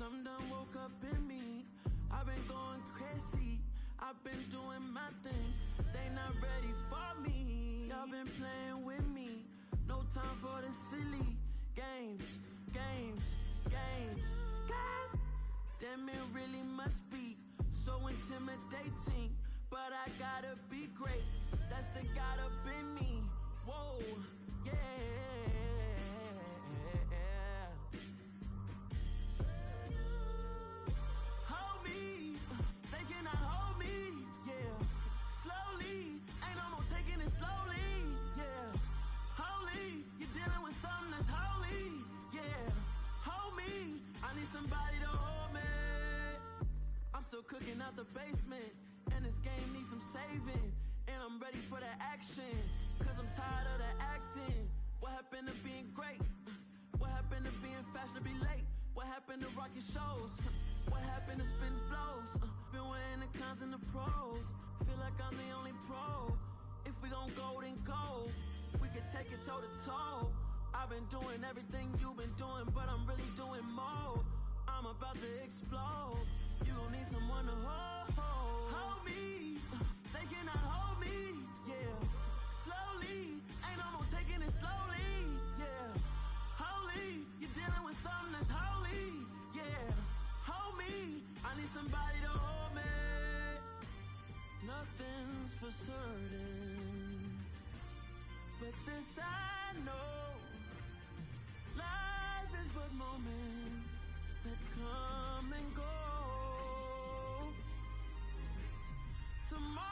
Something done woke up in me. I've been going crazy. I've been doing my thing. They not ready for me. Y'all been playing with me. No time for the silly games, games, games, games. Damn, it really must be so intimidating. But I gotta be great. That's the God up in me. Whoa, yeah. Hold me, they cannot hold me, yeah. Slowly, ain't no more taking it slowly, yeah. Holy, you're dealing with something that's holy, yeah. Hold me, I need somebody to hold me. I'm still cooking out the basement, and this game needs some saving. And I'm ready for the action, cause I'm tired of the acting. What happened to being great? What happened to being fashionably late? What happened to rocking shows? What happened to spitting flows? Been weighing the cons and the pros. Feel like I'm the only pro. If we gon' go, then go. We could take it toe to toe. I've been doing everything you've been doing, but I'm really doing more. I'm about to explode. You gon' need someone to hold. Hold me. They cannot hold me. Yeah. Slowly. Ain't no more taking it slowly. Yeah. Holy. You're dealing with something that's holy. Yeah. Hold me. I need somebody to hold me. Nothing's for certain, but this I know. Life is but moments that come and go. Tomorrow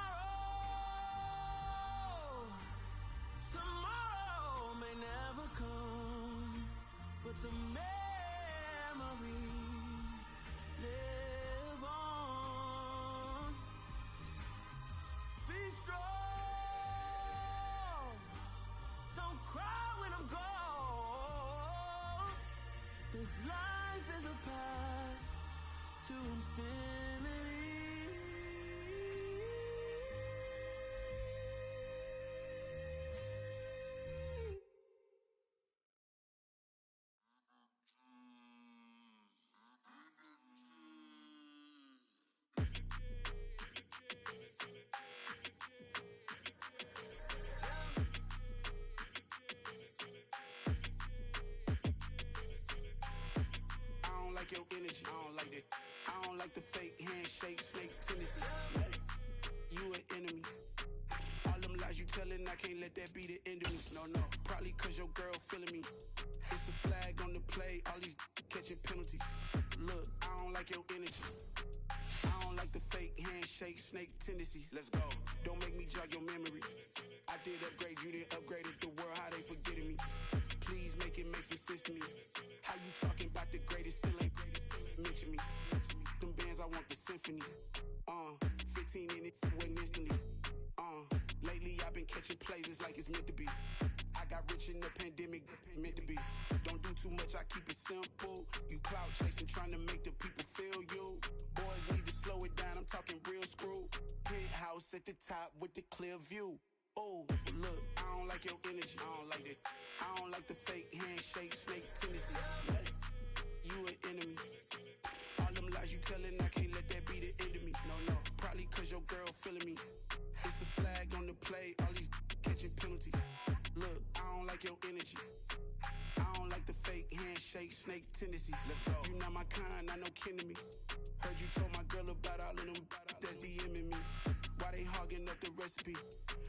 may never come, but the memories live on. Be strong, don't cry when I'm gone. This life is a path to infinity. I don't like your energy. I don't like that. I don't like the fake handshake, snake tendency. You an enemy. All them lies you telling, I can't let that be the end of me. No, no. Probably cause your girl feeling me. It's a flag on the play, all these catching penalties. Look, I don't like your energy. I don't like the fake handshake, snake tendency. Let's go. Don't make me jog your memory. I did upgrade, you didn't upgrade it. The world, how they forgetting me. Please make it make some sense to me. How you talking about the greatest, still ain't greatest, mention me. Them bands, I want the symphony. 15 in it, wasn't instantly. Lately I've been catching plays, it's like it's meant to be. I got rich in the pandemic, meant to be. Don't do too much, I keep it simple. You clout chasing, trying to make the people feel you. Boys need to slow it down, I'm talking real screw. Penthouse at the top with the clear view. Oh, look, I don't like your energy, I don't like that. I don't like the fake handshake, snake tendency. You an enemy. All them lies you telling, I can't let that be the end of me. No, no, probably cause your girl feeling me. It's a flag on the play, all these catching penalties. Look, I don't like your energy. I don't like the fake handshake, snake tendency. Let's go. You not my kind, not no kin to me. Heard you told my girl about all of them that's DMing me. Why they hogging up the recipe?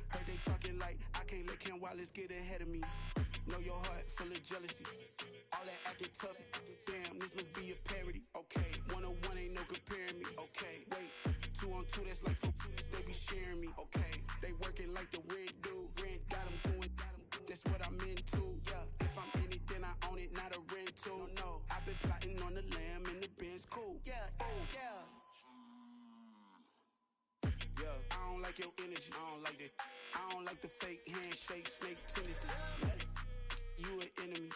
Heard they talking like I can't let Ken Wallace get ahead of me. Know your heart full of jealousy. All that acting tough, damn, this must be a parody. Okay, 101 ain't no comparing me. Okay, wait, 2 on 2, that's like 4, they be sharing me. Okay, they working like the rent do. Rent got them doing, that's what I'm into. Yeah, if I'm in it, then I own it, not a rental. No, I've been plotting on the lamb and the Benz cool. Yeah, oh, yeah. Yeah, I don't like your energy, I don't like that. I don't like the fake handshake, snake tendency. You an enemy.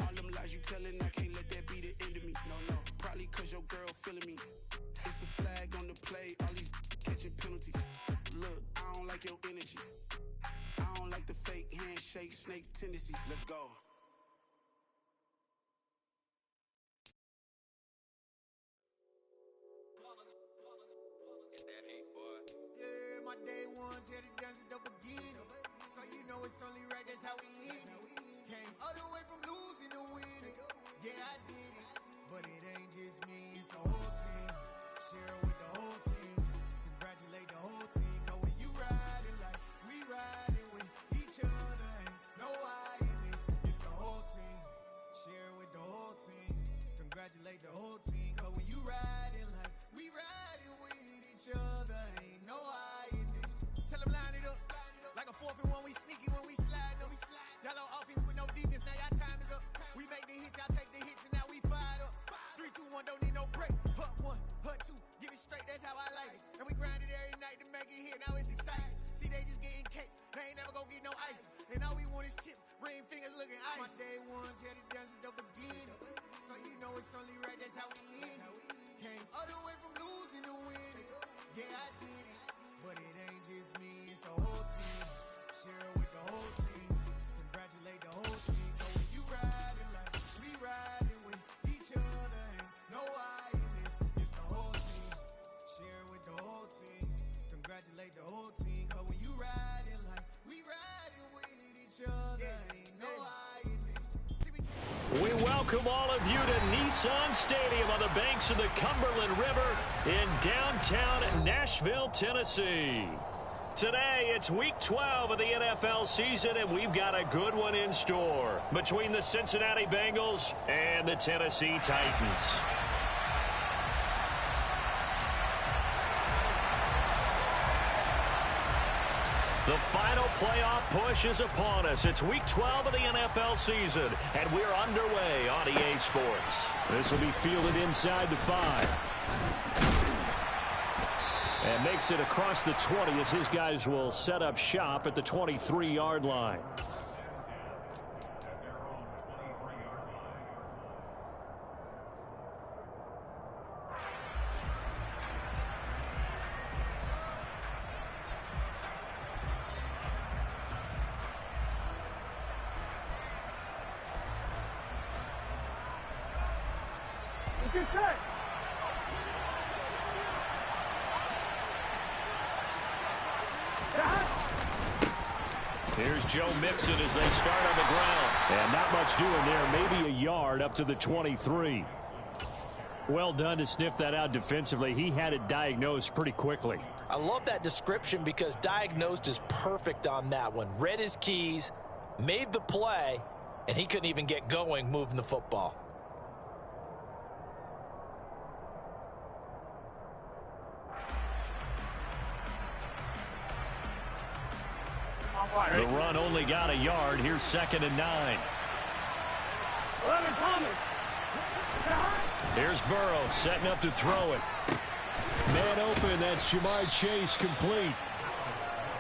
All them lies you telling, I can't let that be the end of me. No, no, probably cause your girl feeling me. It's a flag on the play, all these catching penalties. Look, I don't like your energy. I don't like the fake handshake, snake tendency. Let's go. day ones here to dance at the beginning. So you know it's only right, that's how we end it. Came all the way from losing to winning. Yeah, I did it. But it ain't just me, it's the whole team. Share it with the whole team. Congratulate the whole team. Cause when you riding like we riding with each other, ain't no I in this. It's the whole team. Share it with the whole team. Congratulate the whole team. Cause when you riding like we riding with each other, ain't no I in this. Tell them line it up. Like a 4th and 1, we sneaky when we slide them. Y'all on offense with no defense, now y'all time is up. We make the hits, y'all take the hits, and now we fired up. 3, 2, 1, don't need no break. Hut 1, hut 2, give it straight, that's how I like it. And we grind it every night to make it hit, now it's exciting. See, they just getting cake, they ain't never gonna get no ice. And all we want is chips, ring fingers looking ice. My day ones here to dance at the beginning. So you know it's only right, that's how we end it. Came all the way from losing to winning. Yeah, I did it. But it ain't just me, it's the whole team. Share it with the whole team. Congratulate the whole team. So when you riding like we riding with each other, ain't no I in this. It's the whole team. Share it with the whole team. Congratulate the whole team. Cause when you riding like we riding with each other, ain't no I in this. We welcome all of you to Nissan Stadium on the banks of the Cumberland River in downtown Nashville, Tennessee. Today, it's Week 12 of the NFL season, and we've got a good one in store between the Cincinnati Bengals and the Tennessee Titans. The final playoff push is upon us. It's Week 12 of the NFL season, and we're underway on EA Sports. This will be fielded inside the 5. And makes it across the 20 as his guys will set up shop at the 23-yard line. Good set. Here's Joe Mixon as they start on the ground. And not much doing there. Maybe a yard up to the 23. Well done to sniff that out defensively. He had it diagnosed pretty quickly. I love that description because diagnosed is perfect on that one. Read his keys, made the play, and he couldn't even get going moving the football. The run only got a yard. Here's 2nd and 9. Here's Burrow setting up to throw it. Man open, that's Ja'Marr Chase complete.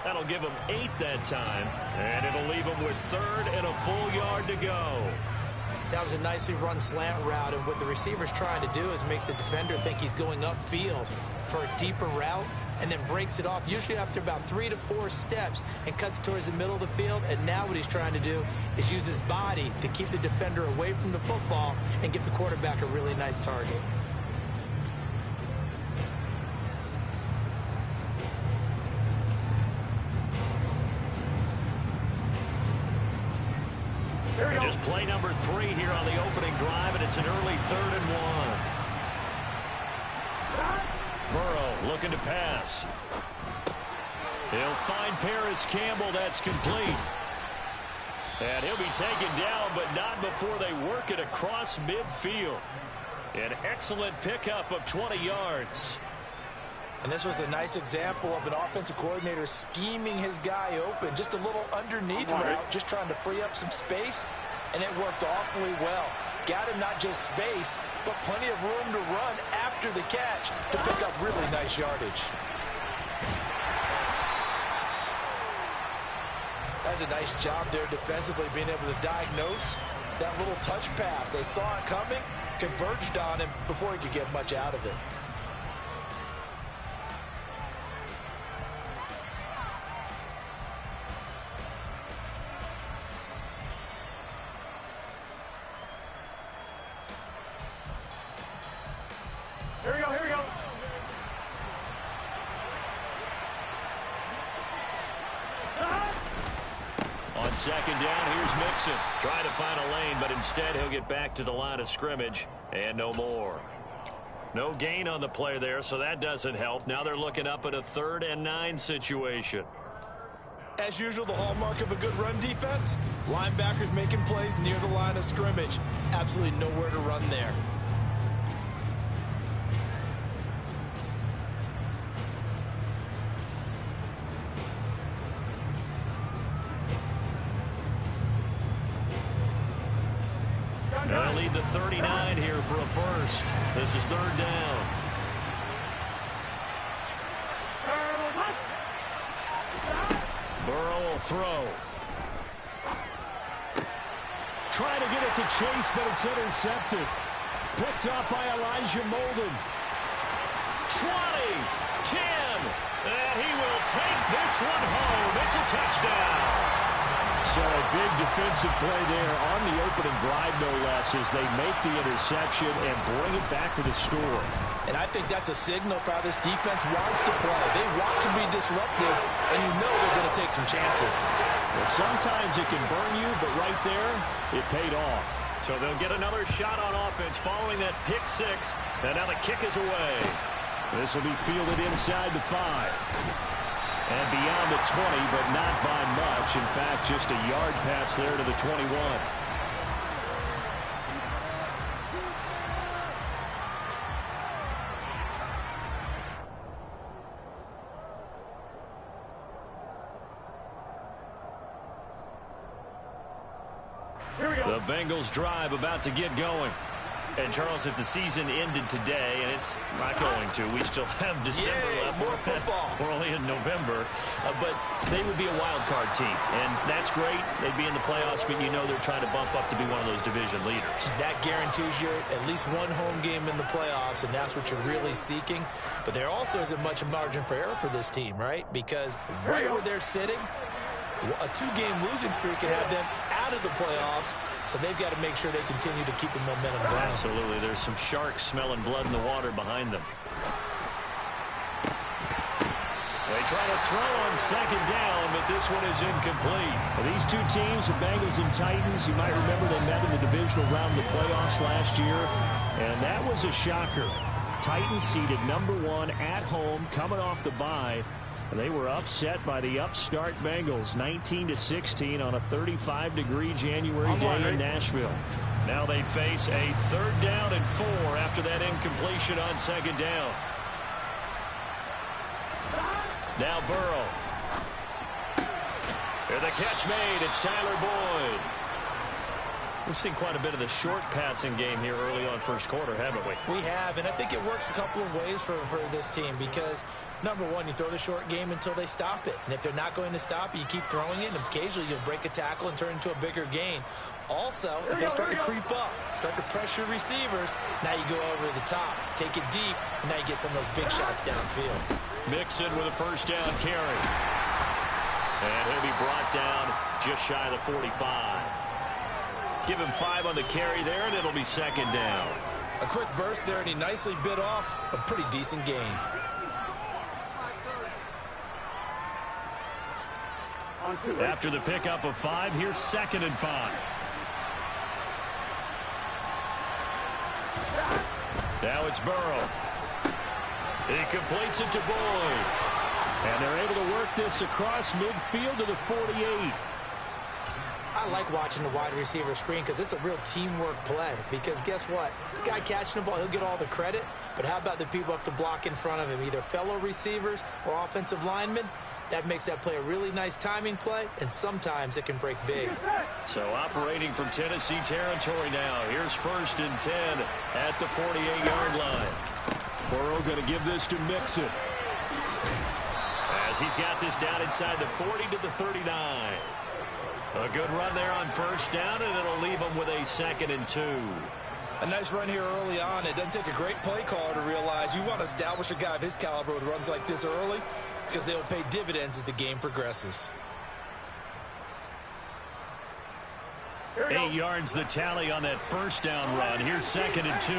That'll give him 8 that time, and it'll leave him with 3rd and a full yard to go. That was a nicely run slant route, and what the receiver's trying to do is make the defender think he's going upfield for a deeper route, and then breaks it off, usually after about 3 to 4 steps, and cuts towards the middle of the field. And now what he's trying to do is use his body to keep the defender away from the football and give the quarterback a really nice target. Just play number 3 here on the opening drive, and it's an early 3rd and 1. Burrow looking to pass. He'll find Paris Campbell. That's complete. And he'll be taken down, but not before they work it across midfield. An excellent pickup of 20 yards. And this was a nice example of an offensive coordinator scheming his guy open. Just a little underneath route, just trying to free up some space, and it worked awfully well. Got him not just space, but plenty of room to run after the catch to pick up really nice yardage. That's a nice job there defensively, being able to diagnose that little touch pass. They saw it coming, converged on him before he could get much out of it. Here we go, here we go. second down. Here's Mixon trying to find a lane, but instead he'll get back to the line of scrimmage and no more. No gain on the play there, so that doesn't help. Now they're looking up at a 3rd and 9 situation. As usual, the hallmark of a good run defense, linebackers making plays near the line of scrimmage. Absolutely nowhere to run there. They'll lead the 39 here for a first. This is 3rd down. Burrow will throw. Trying to get it to Chase, but it's intercepted. Picked up by Elijah Molden. 20, 10, and he will take this one home. It's a touchdown. So a big defensive play there on the opening drive, no less, as they make the interception and bring it back for the score. And I think that's a signal for how this defense wants to play. They want to be disruptive, and you know they're going to take some chances. Well, sometimes it can burn you, but right there, it paid off. So they'll get another shot on offense following that pick 6, and now the kick is away. This will be fielded inside the 5. And beyond the 20, but not by much. In fact, just a yard pass there to the 21. The Bengals drive about to get going. And, Charles, if the season ended today, and it's not going to, we still have December left. More football. We're only in November. But they would be a wild card team. And that's great. They'd be in the playoffs, but you know they're trying to bump up to be one of those division leaders. That guarantees you at least one home game in the playoffs, and that's what you're really seeking. But there also isn't much margin for error for this team, right? Because right where they're sitting, a 2-game losing streak can have them out of the playoffs. So they've got to make sure they continue to keep the momentum going. Absolutely. There's some sharks smelling blood in the water behind them. They try to throw on second down, but this one is incomplete. Well, these two teams, the Bengals and Titans, you might remember they met in the divisional round of the playoffs last year, and that was a shocker. Titans seeded #1 at home, coming off the bye. They were upset by the upstart Bengals, 19-16 on a 35-degree January day in Nashville. Now they face a 3rd down and 4 after that incompletion on second down. Now Burrow. And the catch made. It's Tyler Boyd. We've seen quite a bit of the short passing game here early on first quarter, haven't we? We have, and I think it works a couple of ways for this team because, number one, you throw the short game until they stop it. And if they're not going to stop it, you keep throwing it, and occasionally you'll break a tackle and turn it into a bigger gain. Also, if they start to creep up, start to pressure receivers, now you go over the top, take it deep, and now you get some of those big shots downfield. Mixon with a first down carry. And he'll be brought down just shy of the 45. Give him 5 on the carry there, and it'll be second down. A quick burst there, and he nicely bit off a pretty decent gain. After the pickup of 5, here's 2nd and 5. Now it's Burrow. He completes it to Boyd. And they're able to work this across midfield to the 48. I like watching the wide receiver screen because it's a real teamwork play. Because guess what? The guy catching the ball, he'll get all the credit. But how about the people up to block in front of him, either fellow receivers or offensive linemen? That makes that play a really nice timing play, and sometimes it can break big. So operating from Tennessee territory now. Here's 1st and 10 at the 48-yard line. Burrow going to give this to Mixon. As he's got this down inside the 40 to the 39. A good run there on first down, and it'll leave him with a 2nd and 2. A nice run here early on. It doesn't take a great play caller to realize you want to establish a guy of his caliber with runs like this early because they'll pay dividends as the game progresses. 8 yards the tally on that first down run. Here's 2nd and 2.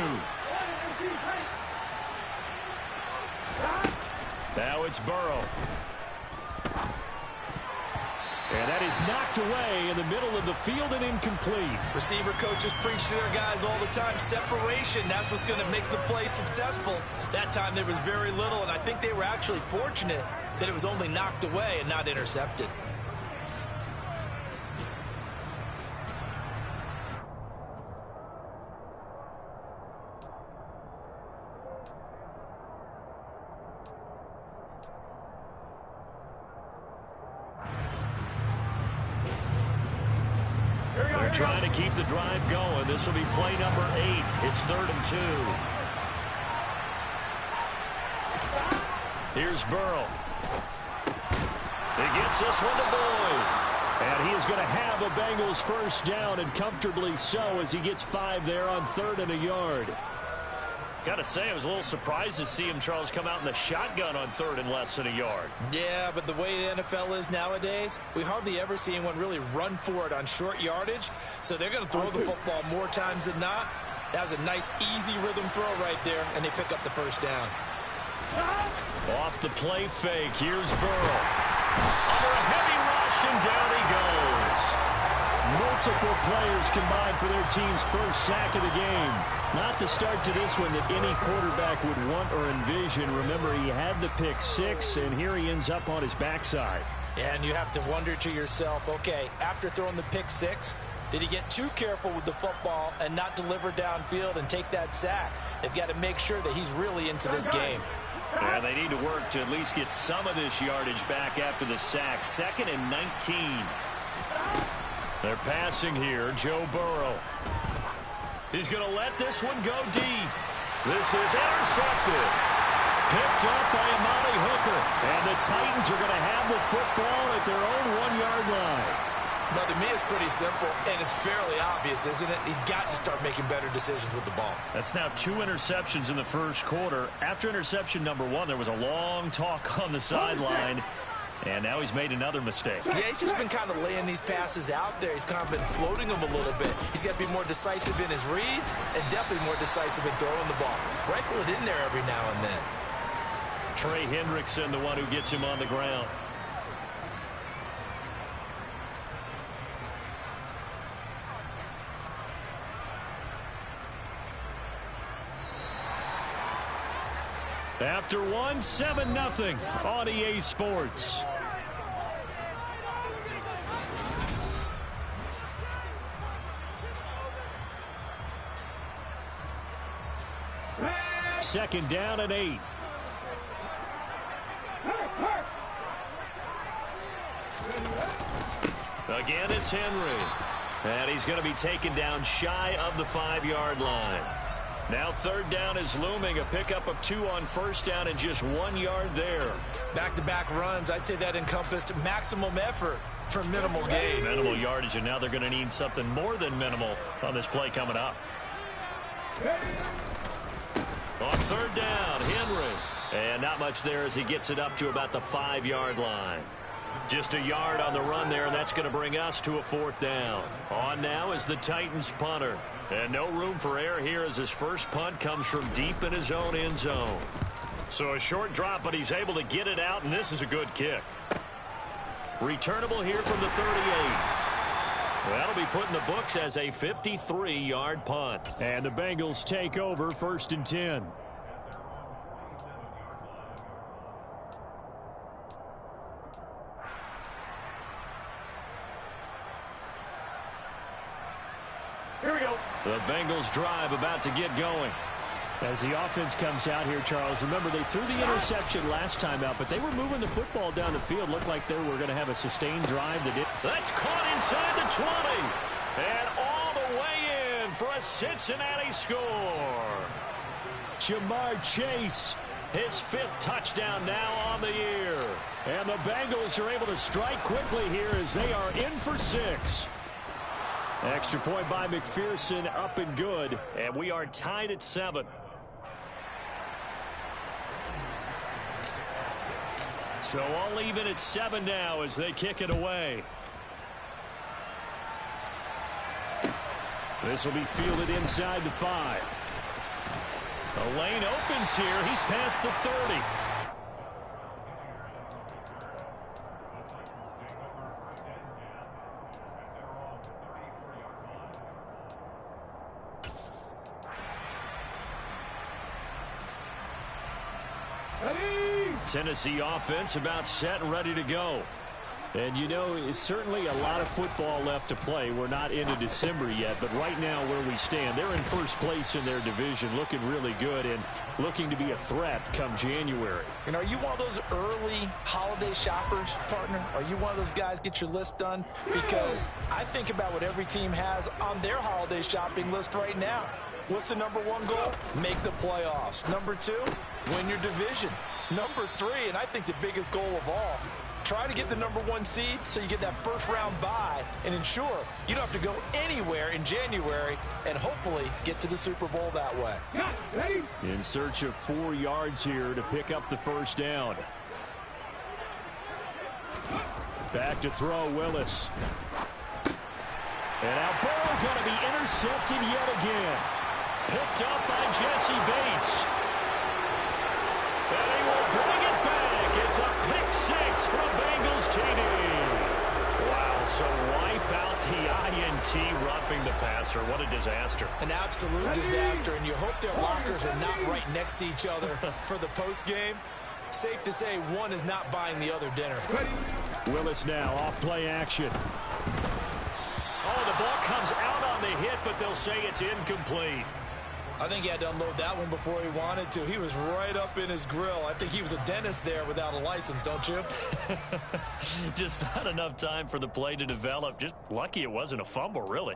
Now it's Burrow. And that is knocked away in the middle of the field and incomplete. Receiver coaches preach to their guys all the time. Separation, that's what's going to make the play successful. That time there was very little, and I think they were actually fortunate that it was only knocked away and not intercepted. Trying to keep the drive going. This will be play number 8. It's 3rd and 2. Here's Burrow. He gets this one to Boyd. And he is going to have a Bengals first down, and comfortably so, as he gets 5 there on 3rd and a yard. Got to say, I was a little surprised to see him, Charles, come out in the shotgun on 3rd and less than a yard. Yeah, but the way the NFL is nowadays, we hardly ever see anyone really run for it on short yardage. So they're going to throw the football more times than not. That was a nice, easy rhythm throw right there, and they pick up the first down. Off the play fake, here's Burrow. Under a heavy rush, and down he goes. Multiple players combined for their team's first sack of the game. Not the start to this one that any quarterback would want or envision. Remember, he had the pick 6, and here he ends up on his backside. And you have to wonder to yourself, okay, after throwing the pick 6, did he get too careful with the football and not deliver downfield and take that sack? They've got to make sure that he's really into this game. Yeah, they need to work to at least get some of this yardage back after the sack. 2nd and 19. They're passing here, Joe Burrow. He's going to let this one go deep. This is intercepted. Picked up by Amani Hooker. And the Titans are going to have the football at their own 1-yard line. Now, to me, it's pretty simple, and it's fairly obvious, isn't it? He's got to start making better decisions with the ball. That's now 2 interceptions in the first quarter. After interception number 1, there was a long talk on the sideline. And now he's made another mistake. Yeah, he's just been kind of laying these passes out there. He's kind of been floating them a little bit. He's got to be more decisive in his reads and definitely more decisive in throwing the ball. Rifle it in there every now and then. Trey Hendrickson, the one who gets him on the ground. After 1, 7-0 on EA Sports. Second down and 8. Again, it's Henry. And he's going to be taken down shy of the 5-yard line. Now 3rd down is looming. A pickup of 2 on first down and just 1 yard there. Back-to-back runs. I'd say that encompassed maximum effort for minimal gain. Minimal yardage, and now they're going to need something more than minimal on this play coming up. On 3rd down, Henry. And not much there as he gets it up to about the 5-yard line. Just a yard on the run there, and that's going to bring us to a 4th down. On now is the Titans punter. And no room for error here as his first punt comes from deep in his own end zone. So a short drop, but he's able to get it out, and this is a good kick. Returnable here from the 38. That'll be put in the books as a 53-yard punt. And the Bengals take over 1st and 10. Here we go. The Bengals drive about to get going. As the offense comes out here, Charles, remember they threw the interception last time out, but they were moving the football down the field. Looked like they were going to have a sustained drive. That's caught inside the 20. And all the way in for a Cincinnati score. Jamar Chase, his 5th touchdown now on the year. And the Bengals are able to strike quickly here as they are in for 6. Extra point by McPherson, up and good. And we are tied at 7. So all even at 7 now as they kick it away. This will be fielded inside the 5. The lane opens here. He's past the 30. Tennessee offense about set and ready to go. And, you know, it's certainly a lot of football left to play. We're not into December yet, but right now where we stand, they're in first place in their division, looking really good and looking to be a threat come January. And are you one of those early holiday shoppers, partner? Are you one of those guys get your list done? Because I think about what every team has on their holiday shopping list right now. What's the number one goal? Make the playoffs. Number 2, win your division. Number 3, and I think the biggest goal of all, try to get the number 1 seed so you get that first round bye and ensure you don't have to go anywhere in January and hopefully get to the Super Bowl that way. In search of 4 yards here to pick up the first down. Back to throw, Willis. And now Burrow going to be intercepted yet again. Picked up by Jesse Bates. And he will bring it back. It's a pick 6 from Bengals TD. Wow, so wipe out the INT roughing the passer. What a disaster. An absolute disaster, and you hope their lockers are not right next to each other for the postgame. Safe to say one is not buying the other dinner. Willis now off play action. Oh, the ball comes out on the hit, but they'll say it's incomplete. I think he had to unload that one before he wanted to. He was right up in his grill. I think he was a dentist there without a license, don't you? Just not enough time for the play to develop. Just lucky it wasn't a fumble, really.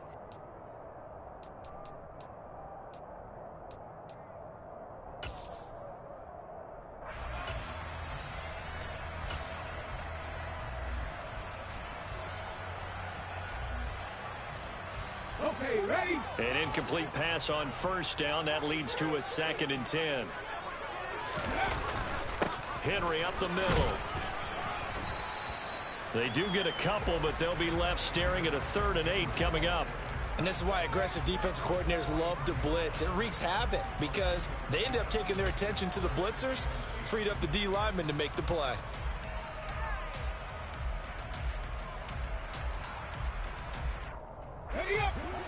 Okay, ready? An incomplete pass on first down. That leads to a 2nd and 10. Henry up the middle. They do get a couple, but they'll be left staring at a 3rd and 8 coming up. And this is why aggressive defensive coordinators love to blitz. It wreaks havoc because they end up taking their attention to the blitzers, freed up the D lineman to make the play.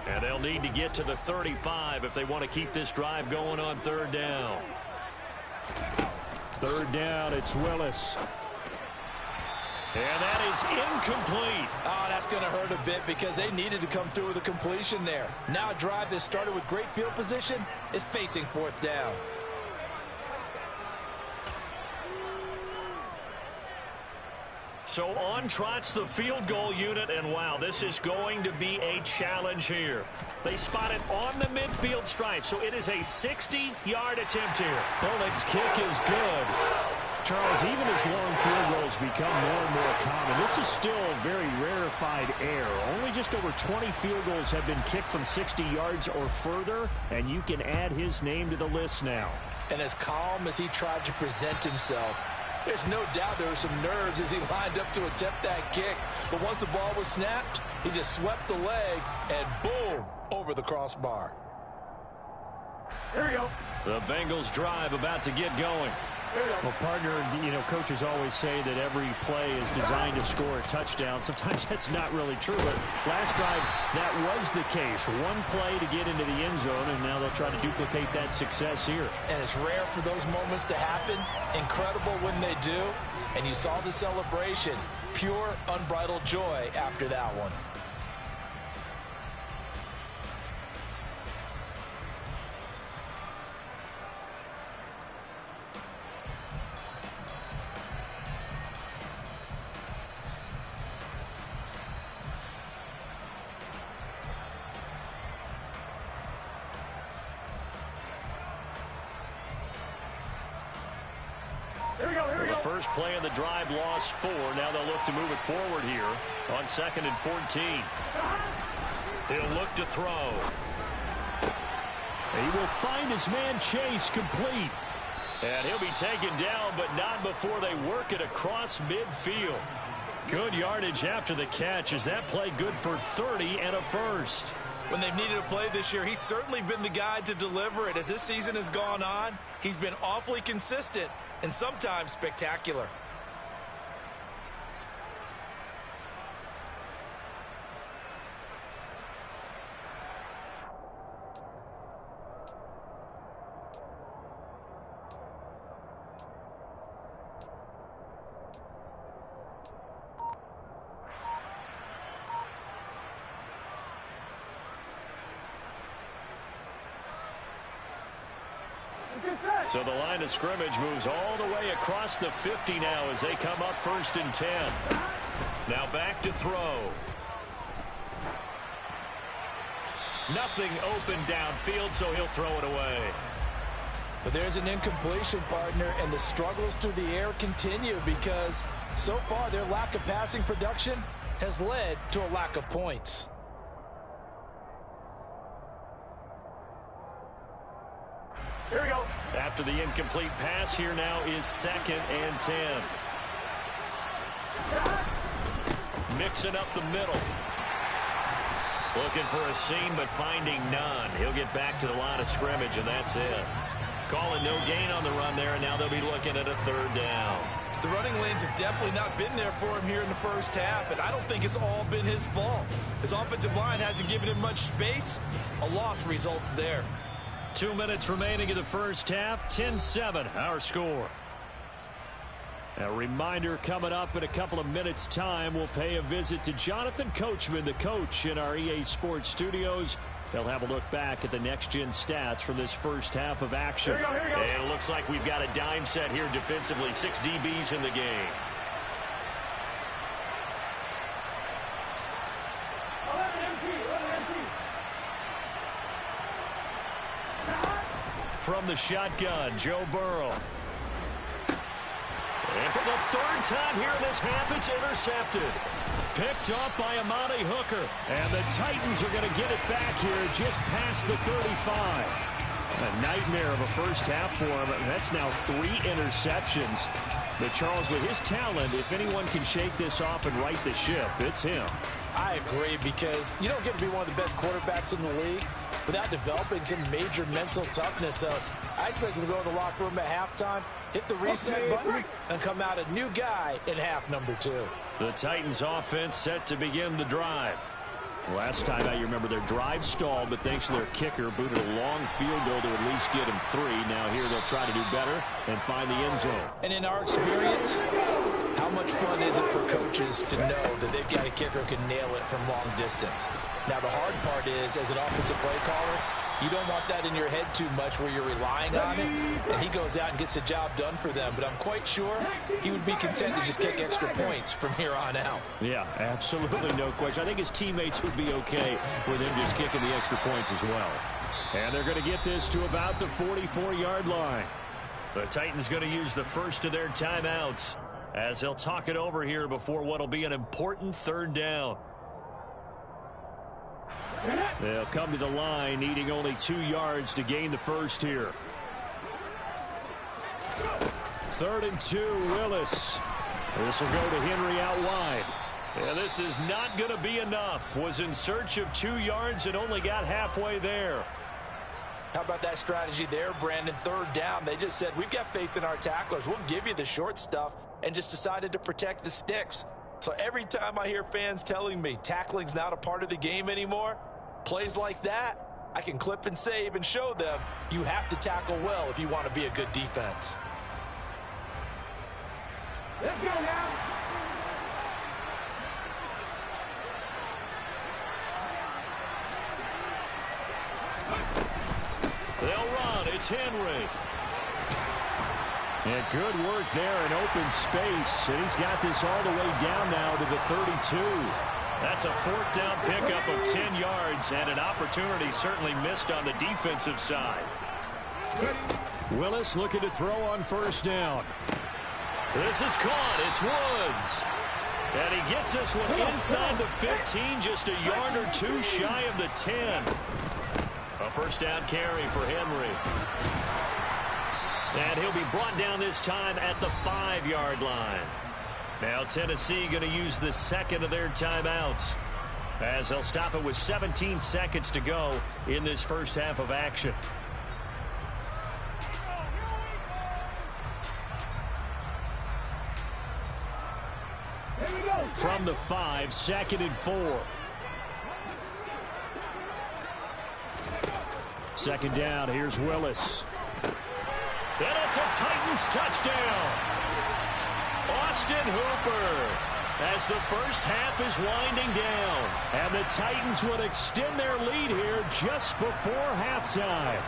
And they'll need to get to the 35 if they want to keep this drive going on 3rd down. 3rd down, it's Willis. And that is incomplete. Oh, that's going to hurt a bit because they needed to come through with a completion there. Now a drive that started with great field position is facing 4th down. So on trots the field goal unit, and wow, this is going to be a challenge here. They spot it on the midfield stripe, so it is a 60-yard attempt here. Bullock's kick is good. Charles, even as long field goals become more and more common, this is still very rarefied air. Only just over 20 field goals have been kicked from 60 yards or further, and you can add his name to the list now. And as calm as he tried to present himself, there's no doubt there were some nerves as he lined up to attempt that kick. But once the ball was snapped, he just swept the leg and boom, over the crossbar. Here we go. The Bengals drive about to get going. Well, partner, you know, coaches always say that every play is designed to score a touchdown. Sometimes that's not really true, but last drive, that was the case. One play to get into the end zone, and now they'll try to duplicate that success here. And it's rare for those moments to happen. Incredible when they do. And you saw the celebration. Pure, unbridled joy after that one. The first play of the drive lost 4. Now they'll look to move it forward here on 2nd and 14. He'll look to throw. He will find his man Chase complete. And he'll be taken down, but not before they work it across midfield. Good yardage after the catch. Is that play good for 30 and a first? When they've needed a play this year, he's certainly been the guy to deliver it. As this season has gone on, he's been awfully consistent and sometimes spectacular. So the line of scrimmage moves all the way across the 50 now as they come up 1st and 10. Now back to throw. Nothing open downfield, so he'll throw it away. But there's an incompletion, partner, and the struggles through the air continue because so far their lack of passing production has led to a lack of points. Here we go. After the incomplete pass, here now is 2nd and 10. Mixing up the middle. Looking for a seam, but finding none. He'll get back to the line of scrimmage, and that's it. Calling no gain on the run there, and now they'll be looking at a 3rd down. The running lanes have definitely not been there for him here in the first half, and I don't think it's all been his fault. His offensive line hasn't given him much space. A loss results there. 2 minutes remaining in the first half. 10-7, our score. A reminder coming up in a couple of minutes' time. We'll pay a visit to Jonathan Coachman, the coach in our EA Sports studios. They'll have a look back at the next-gen stats from this first half of action. Here we go. And it looks like we've got a dime set here defensively. 6 DBs in the game. From the shotgun, Joe Burrow. And for the 3rd time here in this half, it's intercepted. Picked off by Amani Hooker. And the Titans are going to get it back here just past the 35. A nightmare of a first half for him. That's now 3 interceptions. But Charles, with his talent, if anyone can shake this off and right the ship, it's him. I agree, because you don't get to be one of the best quarterbacks in the league without developing some major mental toughness. So I expect him to go in the locker room at halftime, hit the reset button, and come out a new guy in half number 2. The Titans offense set to begin the drive. Last time out, you remember their drive stalled, but thanks to their kicker, booted a long field goal to at least get him 3. Now here they'll try to do better and find the end zone. And in our experience, how much fun is it for coaches to know that they've got a kicker who can nail it from long distance? Now, the hard part is, as an offensive play caller, you don't want that in your head too much where you're relying on it, and he goes out and gets the job done for them. But I'm quite sure he would be content to just kick extra points from here on out. Yeah, absolutely no question. I think his teammates would be okay with him just kicking the extra points as well. And they're going to get this to about the 44-yard line. The Titans going to use the first of their timeouts as they'll talk it over here before what will be an important 3rd down. They'll come to the line, needing only 2 yards to gain the first here. 3rd and 2, Willis. This will go to Henry out wide. Yeah, this is not going to be enough. Was in search of 2 yards and only got halfway there. How about that strategy there, Brandon? 3rd down, they just said, we've got faith in our tacklers. We'll give you the short stuff, and just decided to protect the sticks. So every time I hear fans telling me tackling's not a part of the game anymore, plays like that, I can clip and save and show them you have to tackle well if you want to be a good defense. Let's go now. They'll run. It's Henry. And good work there in open space. And he's got this all the way down now to the 32. That's a 4th down pickup of 10 yards and an opportunity certainly missed on the defensive side. Willis looking to throw on 1st down. This is caught. It's Woods. And he gets this one inside the 15, just a yard or 2 shy of the 10. A 1st down carry for Henry. And he'll be brought down this time at the 5-yard line. Now Tennessee going to use the 2nd of their timeouts as they'll stop it with 17 seconds to go in this first half of action. From the 5, 2nd and 4. 2nd down, here's Willis. And it's a Titans touchdown. Austin Hooper, as the first half is winding down. And the Titans would extend their lead here just before halftime.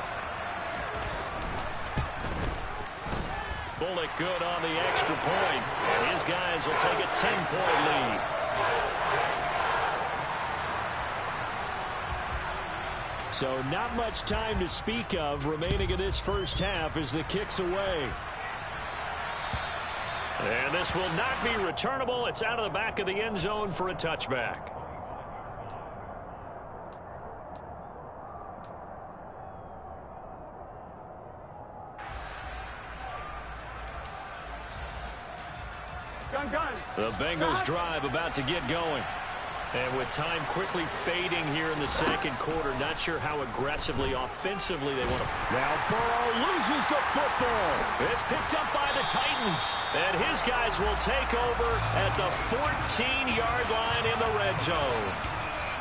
Bullock good on the extra point, and his guys will take a 10-point lead. So not much time to speak of remaining in this first half as the kick's away. And this will not be returnable. It's out of the back of the end zone for a touchback. The Bengals drive about to get going. And with time quickly fading here in the second quarter, not sure how aggressively, offensively they want to. Now Burrow loses the football. It's picked up by the Titans. And his guys will take over at the 14-yard line in the red zone.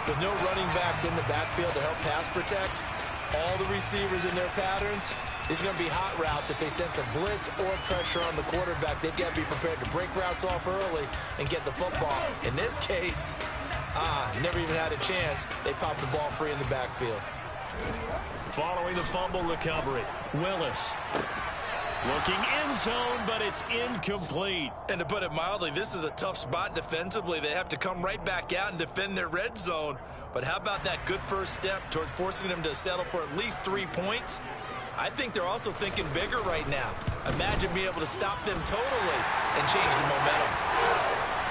With no running backs in the backfield to help pass protect, all the receivers in their patterns, these are going to be hot routes. If they sense a blitz or pressure on the quarterback, they've got to be prepared to break routes off early and get the football. In this case, never even had a chance. They popped the ball free in the backfield. Following the fumble recovery, Willis looking end zone, but it's incomplete. And to put it mildly, this is a tough spot defensively. They have to come right back out and defend their red zone. But how about that good first step towards forcing them to settle for at least 3 points? I think they're also thinking bigger right now. Imagine being able to stop them totally and change the momentum.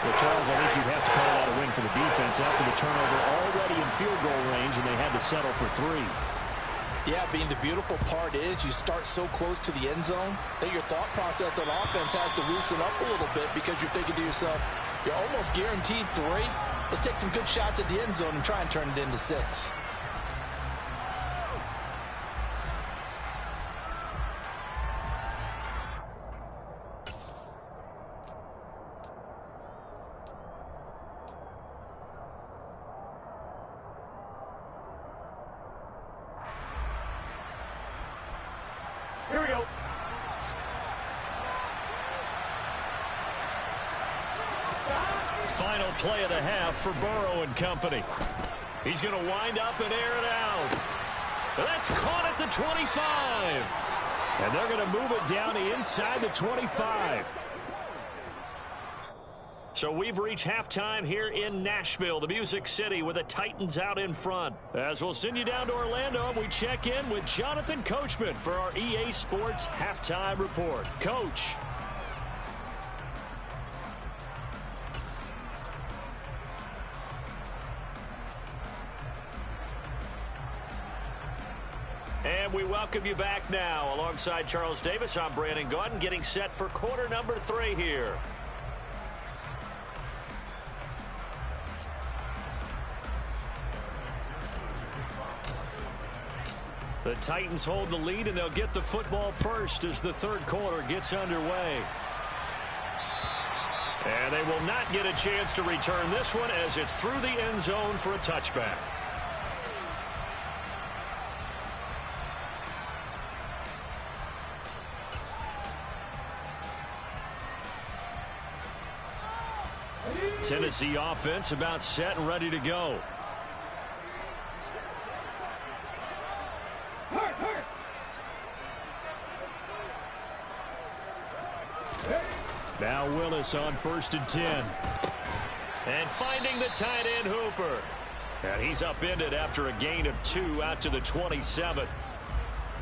Well, Charles, I think you'd have to call that a win for the defense after the turnover already in field goal range, and they had to settle for 3. Yeah, Bean, the beautiful part is you start so close to the end zone that your thought process on offense has to loosen up a little bit because you're thinking to yourself, you're almost guaranteed 3. Let's take some good shots at the end zone and try and turn it into 6. Here we go. Final play of the half for Burrow and company. He's going to wind up and air it out. That's caught at the 25. And they're going to move it down to inside the 25. So we've reached halftime here in Nashville, the Music City, with the Titans out in front. As we'll send you down to Orlando, we check in with Jonathan Coachman for our EA Sports Halftime Report. Coach. And we welcome you back now. Alongside Charles Davis, I'm Brandon Gaudin, getting set for quarter number 3 here. The Titans hold the lead, and they'll get the football first as the third quarter gets underway. And they will not get a chance to return this one as it's through the end zone for a touchback. Tennessee offense about set and ready to go. Now Willis on 1st and 10. And finding the tight end Hooper. And he's upended after a gain of 2 out to the 27.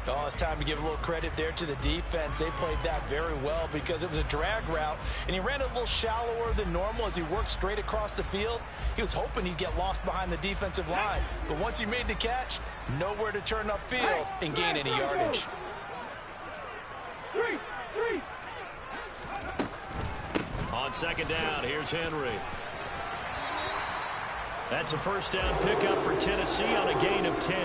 Oh, it's time to give a little credit there to the defense. They played that very well because it was a drag route, and he ran a little shallower than normal as he worked straight across the field. He was hoping he'd get lost behind the defensive line, but once he made the catch, nowhere to turn upfield and gain any yardage. On second down, here's Henry. That's a first down pickup for Tennessee on a gain of 10.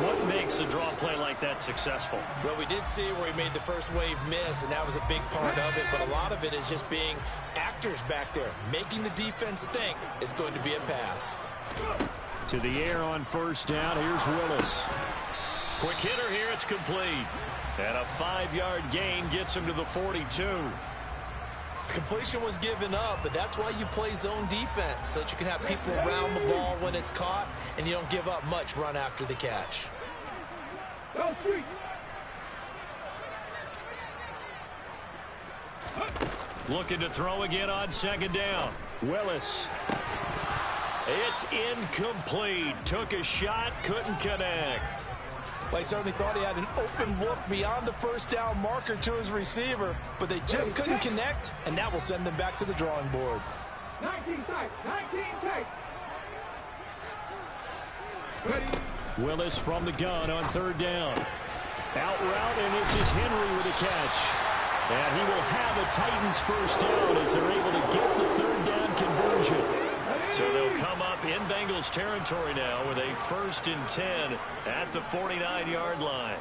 What makes a draw play like that successful? Well, we did see where he made the first wave miss, and that was a big part of it. But a lot of it is just being actors back there, making the defense think it's going to be a pass. To the air on first down. Here's Willis. Quick hitter here. It's complete. And a 5-yard gain gets him to the 42. Completion was given up, but that's why you play zone defense, so that you can have people around the ball when it's caught, and you don't give up much run after the catch. looking to throw again on second down. Willis. It's incomplete. Took a shot, couldn't connect. Well, he certainly thought he had an open look beyond the first down marker to his receiver, but they just couldn't connect, and that will send them back to the drawing board. 19 tight, 19 tight. Willis from the gun on third down. Out route, and this is Henry with a catch. And he will have a Titans first down as they're able to get the third down conversion. So they'll come up in Bengals territory now with a 1st and 10 at the 49-yard line.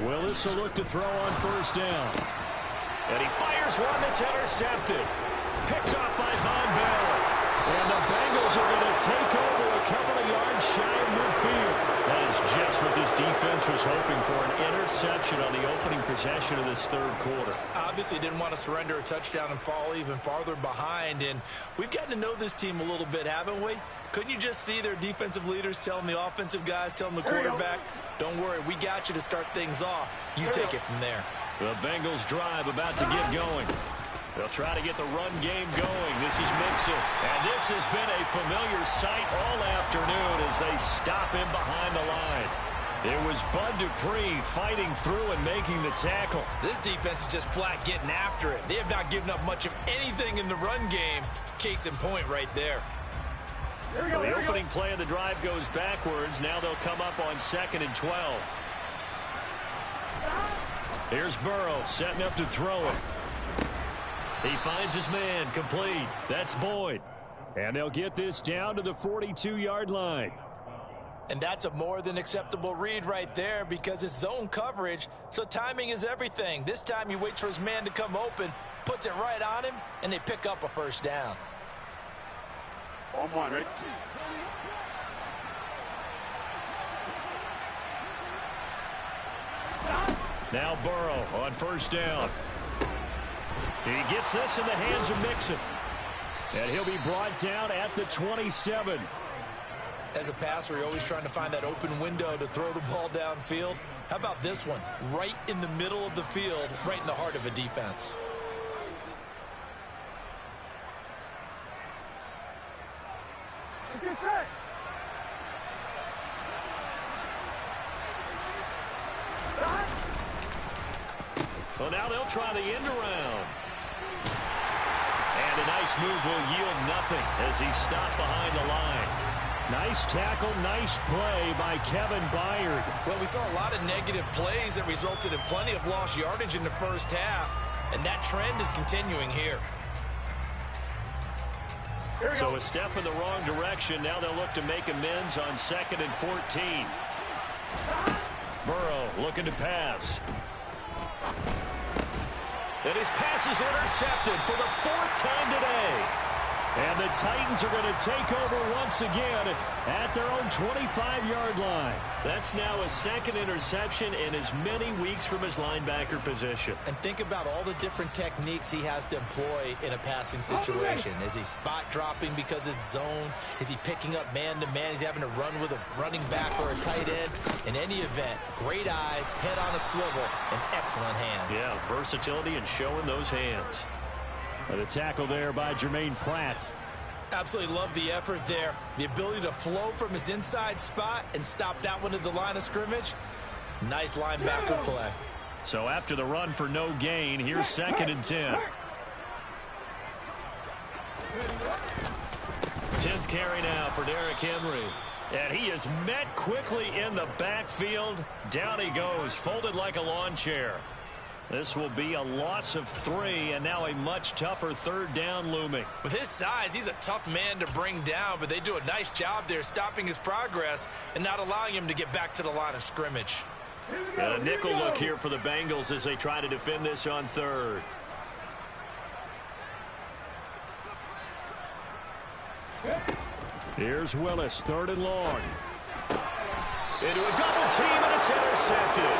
Willis will look to throw on first down. And he fires one that's intercepted. Picked up by Von Bell. And the Bengals are going to take over a couple of yards shy of midfield. That is just what this defense was hoping for, an interception on the opening possession of this third quarter. Obviously didn't want to surrender a touchdown and fall even farther behind, and we've gotten to know this team a little bit, haven't we? Couldn't you just see their defensive leaders telling the offensive guys, telling the quarterback, don't worry, we got you to start things off. You take it from there. The Bengals drive about to get going. They'll try to get the run game going. This is Mixon. And this has been a familiar sight all afternoon as they stop him behind the line. It was Bud Dupree fighting through and making the tackle. This defense is just flat getting after it. They have not given up much of anything in the run game. Case in point right there. So the opening play of the drive goes backwards. Now they'll come up on 2nd and 12. Here's Burrow setting up to throw it. He finds his man, complete. That's Boyd. And they'll get this down to the 42-yard line. And that's a more than acceptable read right there because it's zone coverage, so timing is everything. This time he waits for his man to come open, puts it right on him, and they pick up a first down. On one, right? Now Burrow on first down. He gets this in the hands of Mixon. And he'll be brought down at the 27. As a passer, you're always trying to find that open window to throw the ball downfield. How about this one? Right in the middle of the field, right in the heart of a defense. Well, now they'll try the end around. And a nice move will yield nothing as he's stopped behind the line. Nice tackle, nice play by Kevin Byard. Well, we saw a lot of negative plays that resulted in plenty of lost yardage in the first half, and that trend is continuing here. So a step in the wrong direction. Now they'll look to make amends on 2nd and 14. Burrow looking to pass. And his pass is intercepted for the 4th time today. And the Titans are going to take over once again at their own 25-yard line. That's now a 2nd interception in as many weeks from his linebacker position. And think about all the different techniques he has to employ in a passing situation. Is he spot dropping because it's zone? Is he picking up man-to-man? He's having to run with a running back or a tight end. In any event, great eyes, head on a swivel, and excellent hands. Yeah, versatility and showing those hands. And a tackle there by Jermaine Pratt. Absolutely love the effort there. The ability to flow from his inside spot and stop that one at the line of scrimmage. Nice linebacker play. So after the run for no gain, here's 2nd and 10. 10th carry now for Derrick Henry. And he is met quickly in the backfield. Down he goes, folded like a lawn chair. This will be a loss of 3, and now a much tougher 3rd down looming. With his size, he's a tough man to bring down, but they do a nice job there stopping his progress and not allowing him to get back to the line of scrimmage. And a nickel look here for the Bengals as they try to defend this on 3rd. Here's Willis, 3rd and long. Into a double team, and it's intercepted.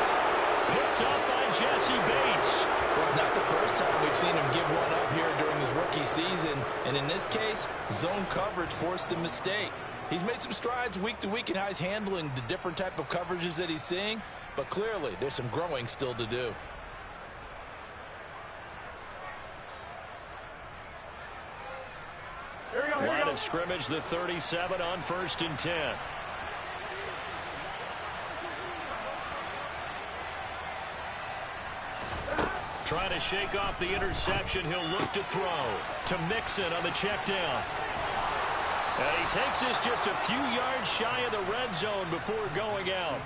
Picked up by Jesse Bates. Well, it's not the first time we've seen him give one up here during his rookie season. And in this case, zone coverage forced the mistake. He's made some strides week to week in how he's handling the different type of coverages that he's seeing. But clearly, there's some growing still to do. of scrimmage, the 37 on 1st and 10. Trying to shake off the interception. He'll look to throw to Mixon on the check down. And he takes this just a few yards shy of the red zone before going out.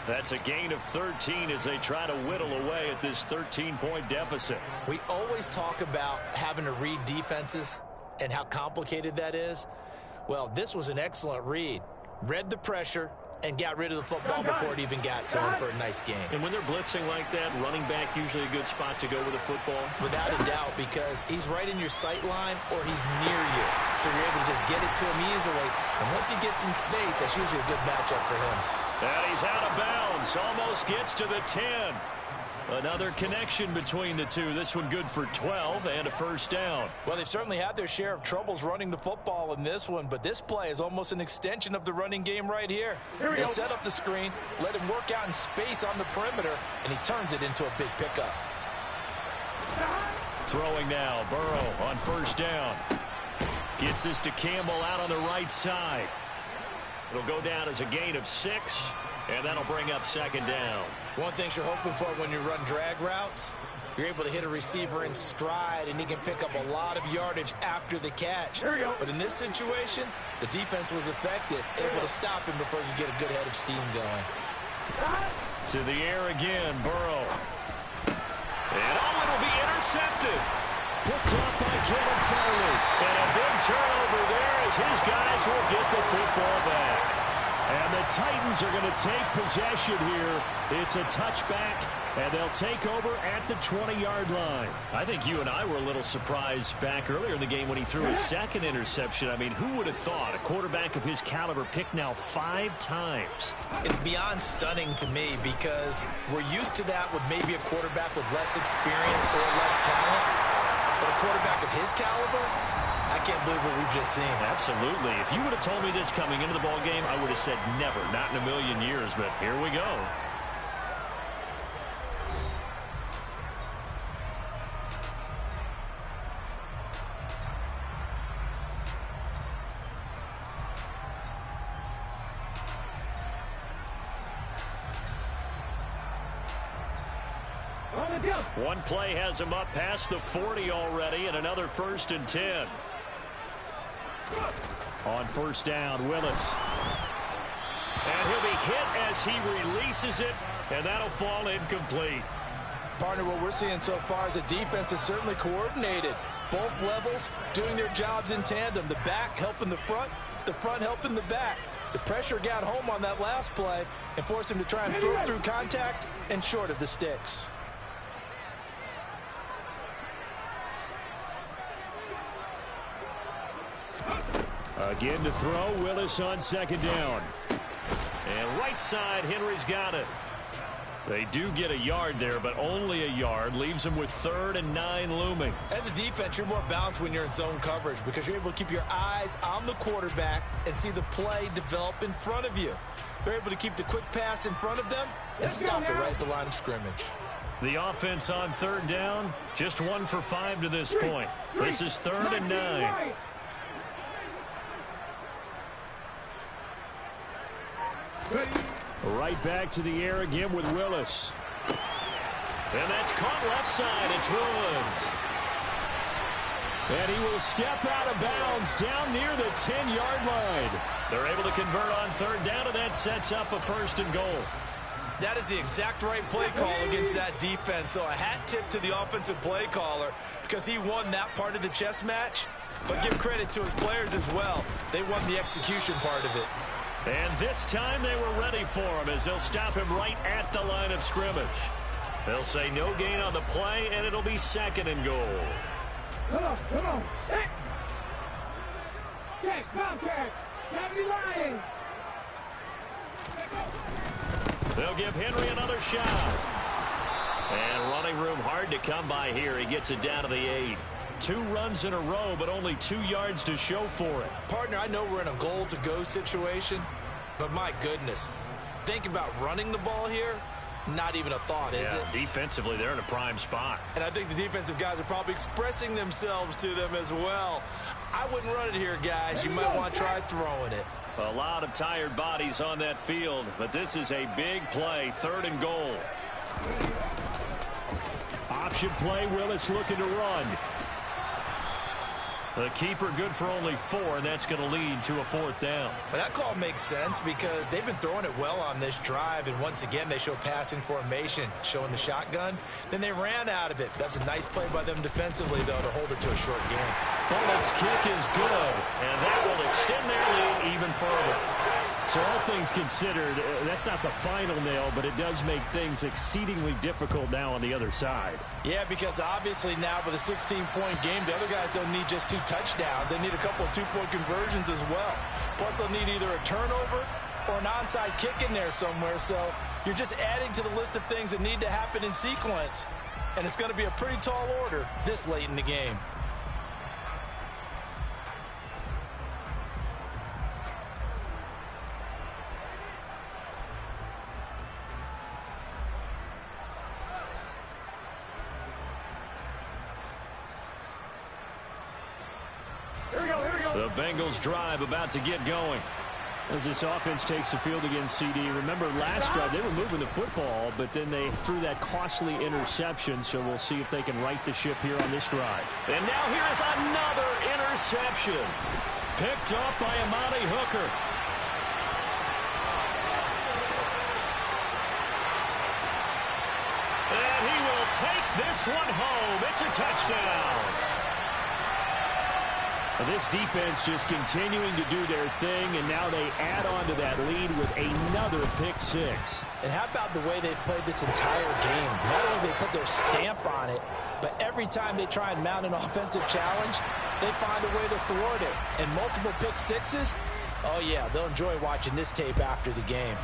That's a gain of 13 as they try to whittle away at this 13-point deficit. We always talk about having to read defenses and how complicated that is. Well, this was an excellent read. Read the pressure and got rid of the football before it even got to him for a nice game. And when they're blitzing like that, running back usually a good spot to go with a football? Without a doubt, because he's right in your sight line or he's near you. So you're able to just get it to him easily. And once he gets in space, that's usually a good matchup for him. And he's out of bounds. Almost gets to the 10. Another connection between the two. This one good for 12 and a first down. Well, they've certainly had their share of troubles running the football in this one, but this play is almost an extension of the running game right here. They set up the screen, let him work out in space on the perimeter, and he turns it into a big pickup. Throwing now, Burrow on first down. Gets this to Campbell out on the right side. It'll go down as a gain of 6, and that'll bring up second down. One thing you're hoping for when you run drag routes, you're able to hit a receiver in stride, and he can pick up a lot of yardage after the catch. But in this situation, the defense was effective, able to stop him before you get a good head of steam going. To the air again, Burrow. And it'll be intercepted. Picked up by Kevin Farley. And a big turnover there as his guys will get the football back. And the Titans are going to take possession here. It's a touchback, and they'll take over at the 20-yard line. I think you and I were a little surprised back earlier in the game when he threw his second interception. I mean, who would have thought a quarterback of his caliber picked now 5 times? It's beyond stunning to me because we're used to that with maybe a quarterback with less experience or less talent. But a quarterback of his caliber, I can't believe what we've just seen. Absolutely. If you would have told me this coming into the ball game, I would have said never, not in a million years, but here we go. One play has him up past the 40 already, and another 1st and 10. On first down, Willis. And he'll be hit as he releases it, and that'll fall incomplete. Partner, what we're seeing so far is a defense is certainly coordinated. Both levels doing their jobs in tandem. The back helping the front helping the back. The pressure got home on that last play and forced him to try and throw through contact and short of the sticks. Again to throw, Willis on second down. And right side, Henry's got it. They do get a yard there, but only a yard. Leaves them with 3rd and 9 looming. As a defense, you're more balanced when you're in zone coverage because you're able to keep your eyes on the quarterback and see the play develop in front of you. They're able to keep the quick pass in front of them and stop it right at the line of scrimmage. The offense on 3rd down, just 1 for 5 to this point. This is 3rd and 9. Right back to the air again with Willis. And that's caught left side. It's Woods. And he will step out of bounds down near the 10-yard line. They're able to convert on 3rd down, and that sets up a 1st and goal. That is the exact right play call against that defense. So a hat tip to the offensive play caller because he won that part of the chess match. But give credit to his players as well. They won the execution part of it. And this time they were ready for him as they'll stop him right at the line of scrimmage. They'll say no gain on the play, and it'll be 2nd and goal. Come on, check. Check, contact. County line. They'll give Henry another shot. And running room hard to come by here. He gets it down to the 8. 2 runs in a row, but only 2 yards to show for it. Partner, I know we're in a goal-to-go situation, but my goodness, think about running the ball here. Not even a thought, is it? Defensively, they're in a prime spot. And I think the defensive guys are probably expressing themselves to them as well. I wouldn't run it here, guys. You might want to try throwing it. A lot of tired bodies on that field, but this is a big play, 3rd and goal. Option play, Willis looking to run. The keeper good for only 4, and that's going to lead to a 4th down. But that call makes sense because they've been throwing it well on this drive, and once again they show passing formation, showing the shotgun. Then they ran out of it. That's a nice play by them defensively, though, to hold it to a short game. Bullock's kick is good, and that will extend their lead even further. So all things considered, that's not the final nail, but it does make things exceedingly difficult now on the other side. Yeah, because obviously now with a 16-point game, the other guys don't need just 2 touchdowns. They need a couple of 2-point conversions as well. Plus, they'll need either a turnover or an onside kick in there somewhere. So you're just adding to the list of things that need to happen in sequence. And it's going to be a pretty tall order this late in the game. The Bengals drive about to get going. As this offense takes the field against CD, remember last drive they were moving the football, but then they threw that costly interception, so we'll see if they can right the ship here on this drive. And now here is another interception. Picked up by Amani Hooker. And he will take this one home. It's a touchdown. This defense just continuing to do their thing, and now they add on to that lead with another pick 6. And how about the way they've played this entire game? Not only do they put their stamp on it, but every time they try and mount an offensive challenge, they find a way to thwart it. And multiple pick 6s, oh yeah, they'll enjoy watching this tape after the game.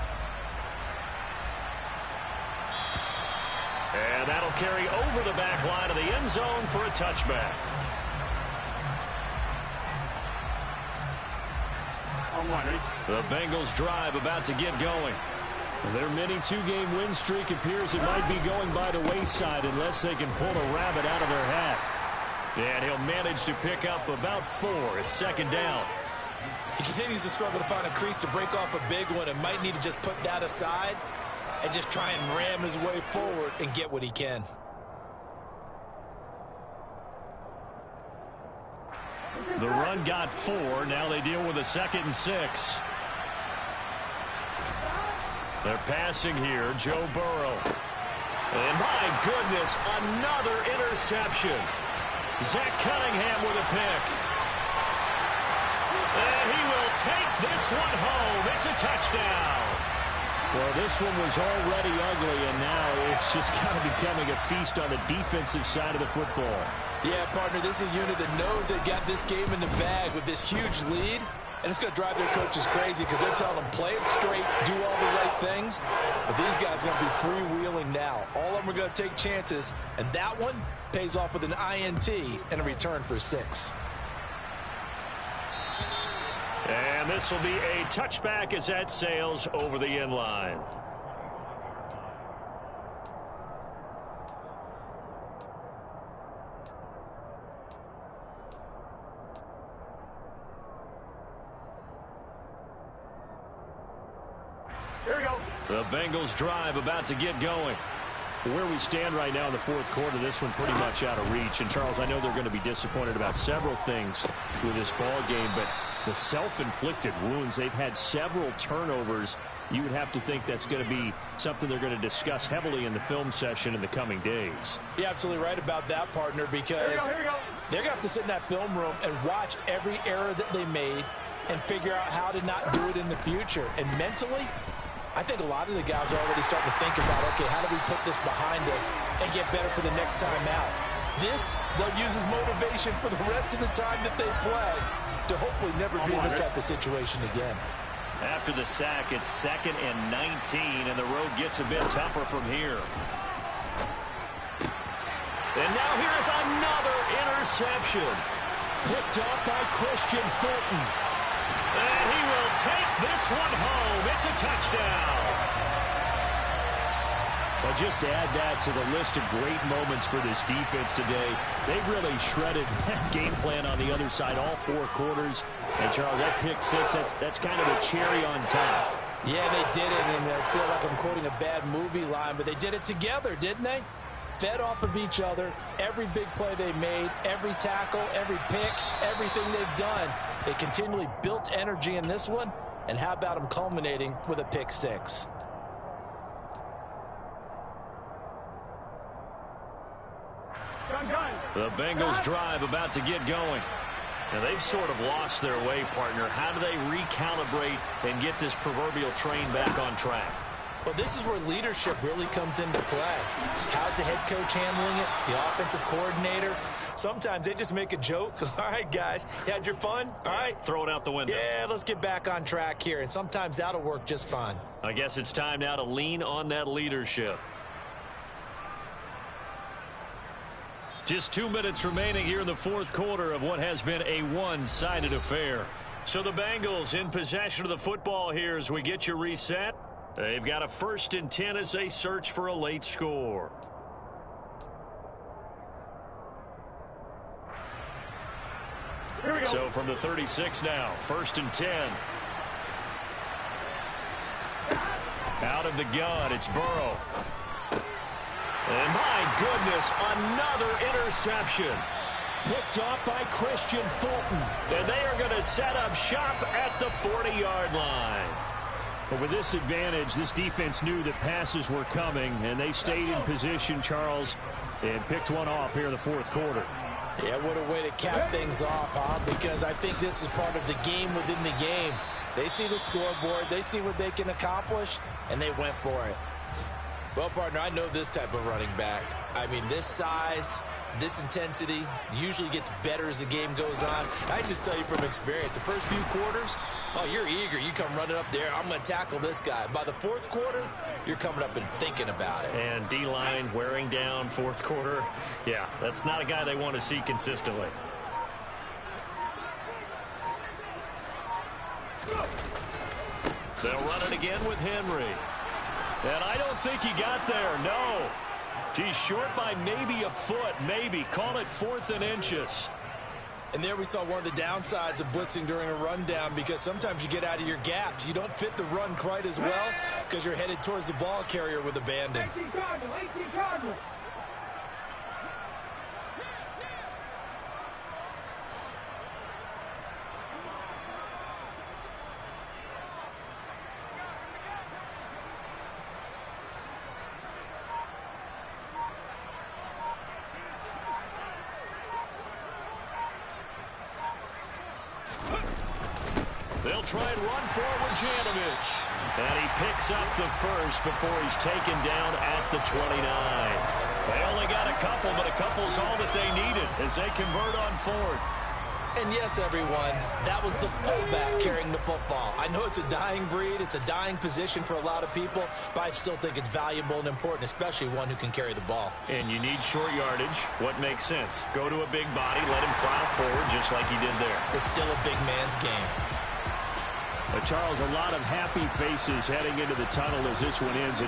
And that'll carry over the back line of the end zone for a touchback. The Bengals drive about to get going. Their mini 2-game win streak appears it might be going by the wayside unless they can pull a rabbit out of their hat. And he'll manage to pick up about 4. It's 2nd down. He continues to struggle to find a crease to break off a big one and might need to just put that aside and just try and ram his way forward and get what he can. The run got 4. Now they deal with a 2nd and 6. They're passing here. Joe Burrow. And my goodness, another interception. Zach Cunningham with a pick. And he will take this one home. It's a touchdown. Well, this one was already ugly, and now it's just kind of becoming a feast on the defensive side of the football. Yeah, partner, this is a unit that knows they got this game in the bag with this huge lead, and it's going to drive their coaches crazy because they're telling them play it straight, do all the right things, but these guys are going to be freewheeling now. All of them are going to take chances, and that one pays off with an INT and a return for 6. And this will be a touchback as that sails over the end line. Here we go. The Bengals drive about to get going. Where we stand right now in the 4th quarter, this one pretty much out of reach. And, Charles, I know they're going to be disappointed about several things with this ball game, but the self-inflicted wounds, they've had several turnovers. You would have to think that's going to be something they're going to discuss heavily in the film session in the coming days. You're absolutely right about that, partner, because Here we go. they're going to have to sit in that film room and watch every error that they made and figure out how to not do it in the future. And mentally, I think a lot of the guys are already starting to think about, okay, how do we put this behind us and get better for the next time out? This, they'll use as motivation for the rest of the time that they play to hopefully never be in this type of situation again. After the sack, it's 2nd and 19, and the road gets a bit tougher from here. And now here's another interception. Picked up by Christian Fulton. And he will take this one home. It's a touchdown. Well, just to add that to the list of great moments for this defense today, they've really shredded that game plan on the other side all 4 quarters. And, Charles, that pick 6, that's kind of a cherry on top. Yeah, they did it, and I feel like I'm quoting a bad movie line, but they did it together, didn't they? Fed off of each other, every big play they made, every tackle, every pick, everything they've done. They continually built energy in this one, and how about them culminating with a pick 6? The Bengals drive about to get going. Now, they've sort of lost their way, partner. How do they recalibrate and get this proverbial train back on track? Well, this is where leadership really comes into play. How's the head coach handling it? The offensive coordinator? Sometimes they just make a joke. All right, guys, you had your fun? All right. Throw it out the window. Yeah, let's get back on track here. And sometimes that'll work just fine. I guess it's time now to lean on that leadership. Just 2 minutes remaining here in the 4th quarter of what has been a one-sided affair. So the Bengals in possession of the football here as we get you reset. They've got a 1st and 10 as they search for a late score. Here we go. So from the 36 now, 1st and 10. Out of the gun, it's Burrow. And my goodness, another interception. Picked off by Christian Fulton. And they are going to set up shop at the 40-yard line. But with this advantage, this defense knew that passes were coming, and they stayed in position, Charles, and picked one off here in the 4th quarter. Yeah, what a way to cap things off, huh? Because I think this is part of the game within the game. They see the scoreboard, they see what they can accomplish, and they went for it. Well, partner, I know this type of running back. I mean, this size, this intensity usually gets better as the game goes on. I just tell you from experience, the first few quarters, oh, you're eager. You come running up there, I'm going to tackle this guy. By the 4th quarter, you're coming up and thinking about it. And D-line wearing down 4th quarter. Yeah, that's not a guy they want to see consistently. They'll run it again with Henry. And I don't think he got there, no. He's short by maybe a foot, maybe. Call it 4th and inches. And there we saw one of the downsides of blitzing during a rundown, because sometimes you get out of your gaps. You don't fit the run quite as well because you're headed towards the ball carrier with abandon. 18 Cardinal. They'll try and run forward Janovich. And he picks up the 1st before he's taken down at the 29. They only got a couple, but a couple's all that they needed as they convert on 4th. And yes, everyone, that was the fullback carrying the football. I know it's a dying breed, it's a dying position for a lot of people, but I still think it's valuable and important, especially one who can carry the ball. And you need short yardage. What makes sense? Go to a big body, let him plow forward just like he did there. It's still a big man's game. Charles, a lot of happy faces heading into the tunnel as this one ends.